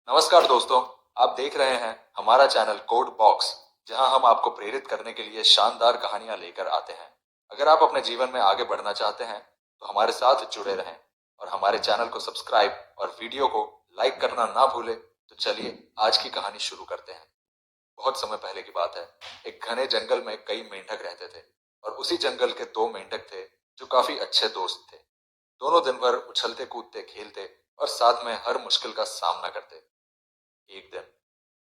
नमस्कार दोस्तों, आप देख रहे हैं हमारा चैनल कोड बॉक्स, जहां हम आपको प्रेरित करने के लिए शानदार कहानियां लेकर आते हैं। अगर आप अपने जीवन में आगे बढ़ना चाहते हैं, तो हमारे साथ जुड़े रहें और हमारे चैनल को सब्सक्राइब और वीडियो को लाइक करना ना भूलें। तो चलिए आज की कहानी शुरू करते हैं। बहुत समय पहले की बात है। एक घने जंगल में कई मेंढक रहते थे और उसी जंगल के दो मेंढक थे जो काफी अच्छे दोस्त थे। दोनों दिन भर उछलते कूदते खेलते और साथ में हर मुश्किल का सामना करते। एक दिन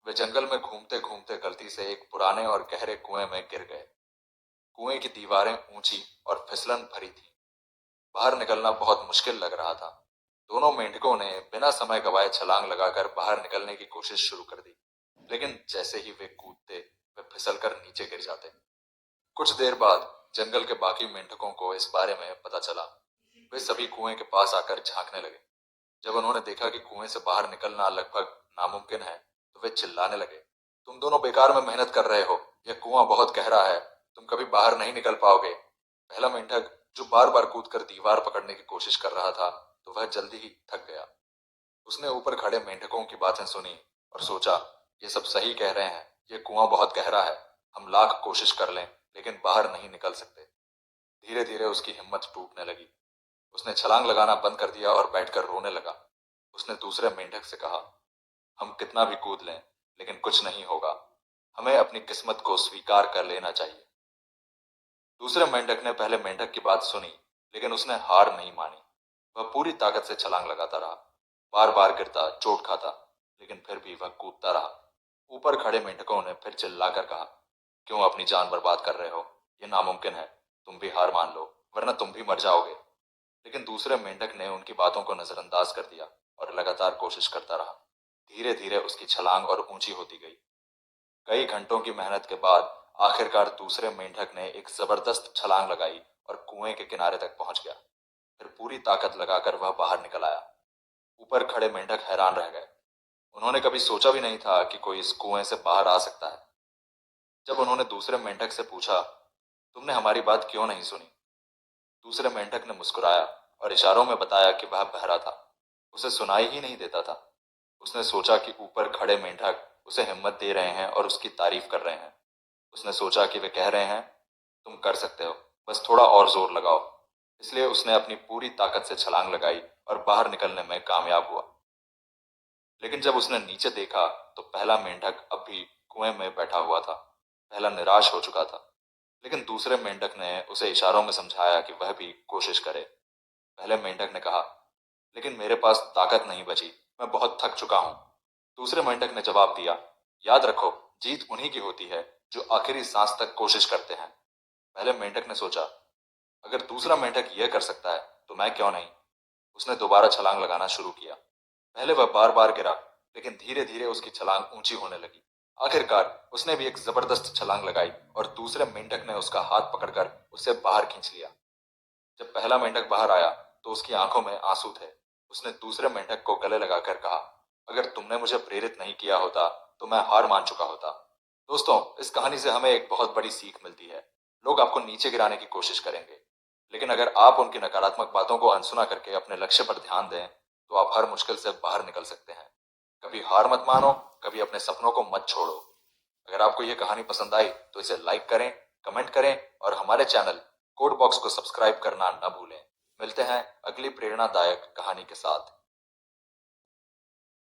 वे जंगल में घूमते घूमते गलती से एक पुराने और गहरे कुएं में गिर गए। कुएं की दीवारें ऊंची और फिसलन भरी थी। बाहर निकलना बहुत मुश्किल लग रहा था। दोनों मेंढकों ने बिना समय गवाए छलांग लगाकर बाहर निकलने की कोशिश शुरू कर दी, लेकिन जैसे ही वे कूदते, वे फिसलकर नीचे गिर जाते। कुछ देर बाद जंगल के बाकी मेंढकों को इस बारे में पता चला। वे सभी कुएं के पास आकर झांकने लगे। जब उन्होंने देखा कि कुएं से बाहर निकलना लगभग नामुमकिन है, तो वे चिल्लाने लगे, तुम दोनों बेकार में मेहनत कर रहे हो। यह कुआं बहुत गहरा है, तुम कभी बाहर नहीं निकल पाओगे। पहला मेंढक, जो बार बार कूदकर दीवार पकड़ने की कोशिश कर रहा था, तो वह जल्दी ही थक गया। उसने ऊपर खड़े मेंढकों की बातें सुनी और सोचा, ये सब सही कह रहे हैं। यह कुआं बहुत गहरा है, हम लाख कोशिश कर लें लेकिन बाहर नहीं निकल सकते। धीरे धीरे उसकी हिम्मत टूटने लगी। उसने छलांग लगाना बंद कर दिया और बैठकर रोने लगा। उसने दूसरे मेंढक से कहा, हम कितना भी कूद लें लेकिन कुछ नहीं होगा। हमें अपनी किस्मत को स्वीकार कर लेना चाहिए। दूसरे मेंढक ने पहले मेंढक की बात सुनी, लेकिन उसने हार नहीं मानी। वह पूरी ताकत से छलांग लगाता रहा, बार बार गिरता, चोट खाता, लेकिन फिर भी वह कूदता रहा। ऊपर खड़े मेंढकों ने फिर चिल्लाकर कहा, क्यों अपनी जान बर्बाद कर रहे हो? यह नामुमकिन है, तुम भी हार मान लो, वरना तुम भी मर जाओगे। लेकिन दूसरे मेंढक ने उनकी बातों को नजरअंदाज कर दिया और लगातार कोशिश करता रहा। धीरे धीरे उसकी छलांग और ऊंची होती गई। कई घंटों की मेहनत के बाद आखिरकार दूसरे मेंढक ने एक जबरदस्त छलांग लगाई और कुएं के किनारे तक पहुंच गया। फिर पूरी ताकत लगाकर वह बाहर निकल आया। ऊपर खड़े मेंढक हैरान रह गए। उन्होंने कभी सोचा भी नहीं था कि कोई इस कुएं से बाहर आ सकता है। जब उन्होंने दूसरे मेंढक से पूछा, तुमने हमारी बात क्यों नहीं सुनी? दूसरे मेंढक ने मुस्कुराया और इशारों में बताया कि वह बहरा था, उसे सुनाई ही नहीं देता था। उसने सोचा कि ऊपर खड़े मेंढक उसे हिम्मत दे रहे हैं और उसकी तारीफ कर रहे हैं। उसने सोचा कि वे कह रहे हैं, तुम कर सकते हो, बस थोड़ा और जोर लगाओ। इसलिए उसने अपनी पूरी ताकत से छलांग लगाई और बाहर निकलने में कामयाब हुआ। लेकिन जब उसने नीचे देखा, तो पहला मेंढक अब भी कुएं में बैठा हुआ था। पहला निराश हो चुका था, लेकिन दूसरे मेंढक ने उसे इशारों में समझाया कि वह भी कोशिश करे। पहले मेंढक ने कहा, लेकिन मेरे पास ताकत नहीं बची, मैं बहुत थक चुका हूं। दूसरे मेंढक ने जवाब दिया, याद रखो, जीत उन्हीं की होती है जो आखिरी सांस तक कोशिश करते हैं। पहले मेंढक ने सोचा, अगर दूसरा मेंढक यह कर सकता है, तो मैं क्यों नहीं? उसने दोबारा छलांग लगाना शुरू किया। पहले वह बार बार गिरा, लेकिन धीरे धीरे उसकी छलांग ऊंची होने लगी। आखिरकार उसने भी एक जबरदस्त छलांग लगाई और दूसरे मेंढक ने उसका हाथ पकड़कर उसे बाहर खींच लिया। जब पहला मेंढक बाहर आया, तो उसकी आंखों में आंसू थे। उसने दूसरे मेंढक को गले लगाकर कहा, अगर तुमने मुझे प्रेरित नहीं किया होता, तो मैं हार मान चुका होता। दोस्तों, इस कहानी से हमें एक बहुत बड़ी सीख मिलती है। लोग आपको नीचे गिराने की कोशिश करेंगे, लेकिन अगर आप उनकी नकारात्मक बातों को अनसुना करके अपने लक्ष्य पर ध्यान दें, तो आप हर मुश्किल से बाहर निकल सकते हैं। कभी हार मत मानो, कभी अपने सपनों को मत छोड़ो। अगर आपको यह कहानी पसंद आई, तो इसे लाइक करें, कमेंट करें और हमारे चैनल कोड बॉक्स को सब्सक्राइब करना न भूलें। मिलते हैं अगली प्रेरणादायक कहानी के साथ।